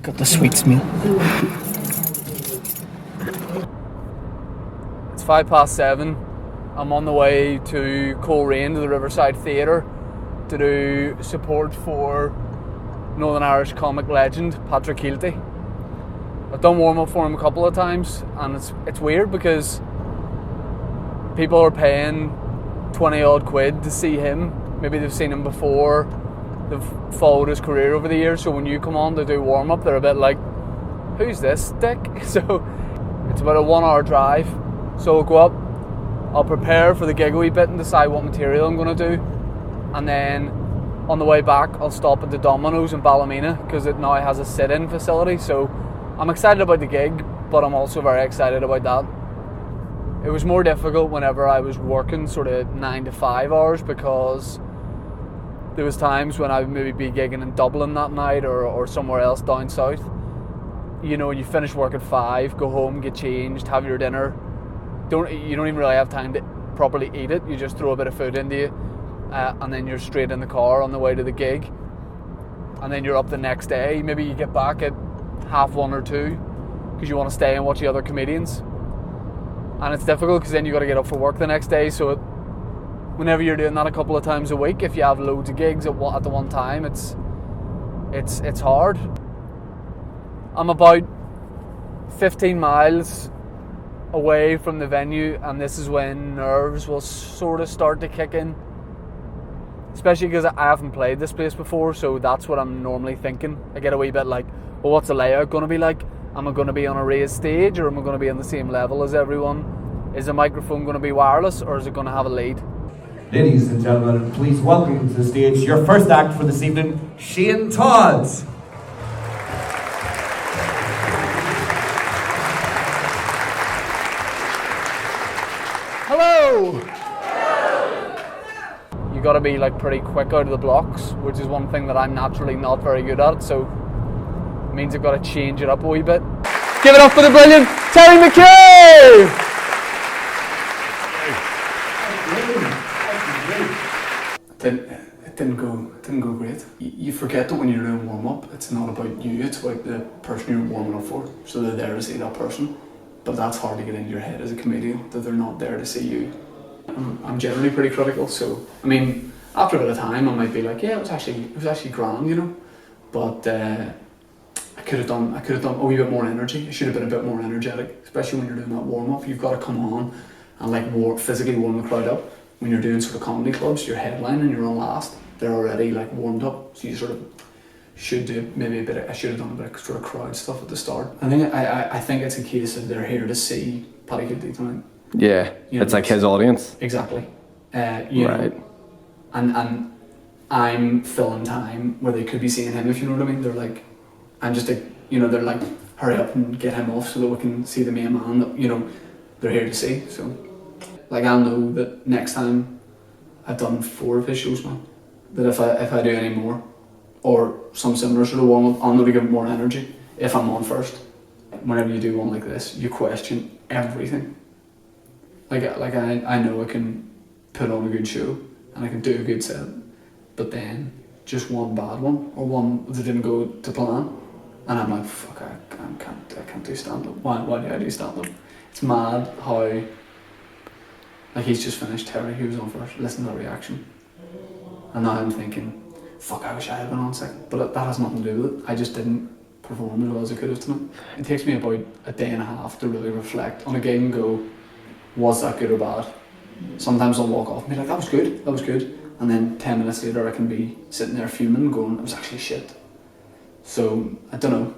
Got the sweets meal. It's 7:05. I'm on the way to Coleraine to the Riverside Theatre to do support for Northern Irish comic legend Patrick Keelty. I've done warm up for him a couple of times, and it's weird because people are paying 20 odd quid to see him. Maybe they've seen him before, they've followed his career over the years, so when you come on to do warm up, they're a bit like, who's this dick? So it's about a 1 hour drive. So I'll go up, I'll prepare for the gig a wee bit and decide what material I'm going to do, and then on the way back I'll stop at the Domino's in Ballymena because it now has a sit-in facility. So I'm excited about the gig, but I'm also very excited about that. It was more difficult whenever I was working sort of 9 to 5 hours, because there was times when I would maybe be gigging in Dublin that night or somewhere else down south. You know, you finish work at 5, go home, get changed, have your dinner. You don't even really have time to properly eat it. You just throw a bit of food into you, and then you're straight in the car on the way to the gig. And then you're up the next day. Maybe you get back at 1:30 or 2 because you want to stay and watch the other comedians. And it's difficult because then you got to get up for work the next day. So whenever you're doing that a couple of times a week, if you have loads of gigs at the one time, it's hard. I'm about 15 miles away from the venue, and this is when nerves will sort of start to kick in, especially because I haven't played this place before, so that's what I'm normally thinking. I get a wee bit like, well, what's the layout going to be like? Am I going to be on a raised stage, or am I going to be on the same level as everyone? Is the microphone going to be wireless, or is it going to have a lead? Ladies and gentlemen, please welcome to the stage your first act for this evening, Shane Todd. Hello! You got to be like pretty quick out of the blocks, which is one thing that I'm naturally not very good at, so it means I've got to change it up a wee bit. Give it up for the brilliant Terry McKay! It didn't go great. You forget that when you're doing warm up, it's not about you, it's about the person you're warming up for. So they're there to see that person. But that's hard to get into your head as a comedian, that they're not there to see you. I'm generally pretty critical, so I mean, after a bit of time, I might be like, yeah, it was actually grand, you know. But I could have done a wee bit more energy. I should have been a bit more energetic, especially when you're doing that warm up. You've got to come on and like physically warm the crowd up. When you're doing sort of comedy clubs, you're headlining, you're on last. They're already like warmed up, so you sort of should do maybe a bit of, I should have done a bit of sort of crowd stuff at the start. I think it's a case of they're here to see Paddy Keelty tonight. Yeah, you know, it's like his audience. Exactly. You right. know, and I'm filling time where they could be seeing him, if you know what I mean. They're like, I'm just like, you know, they're like, hurry up and get him off so that we can see the main man that, you know, they're here to see. So, like, I'll know that next time I've done 4 of his shows now, that if I do any more, or some similar sort of warm up, I'll know to give more energy if I'm on first. Whenever you do one like this, you question everything. Like I know I can put on a good show and I can do a good set, but then just one bad one or one that didn't go to plan, and I'm like, fuck, I can't do stand up. Why do I do stand up? It's mad how, like, he's just finished Terry, he was on first. Listen to the reaction, and now I'm thinking, fuck, I wish I had been on second, but that has nothing to do with it. I just didn't perform as well as I could have tonight. It takes me about a day and a half to really reflect on a gig and go, was that good or bad? Sometimes I'll walk off and be like, that was good. And then 10 minutes later I can be sitting there fuming going, it was actually shit. So, I don't know.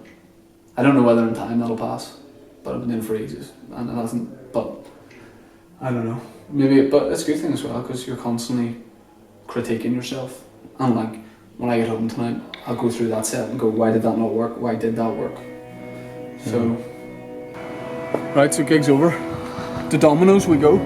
I don't know whether in time that'll pass, but I've been doing it for ages and it hasn't, but I don't know. Maybe, but it's a good thing as well because you're constantly critiquing yourself. And like, when I get home tonight, I'll go through that set and go, why did that not work? Why did that work? So, right, so gig's over. To Domino's we go.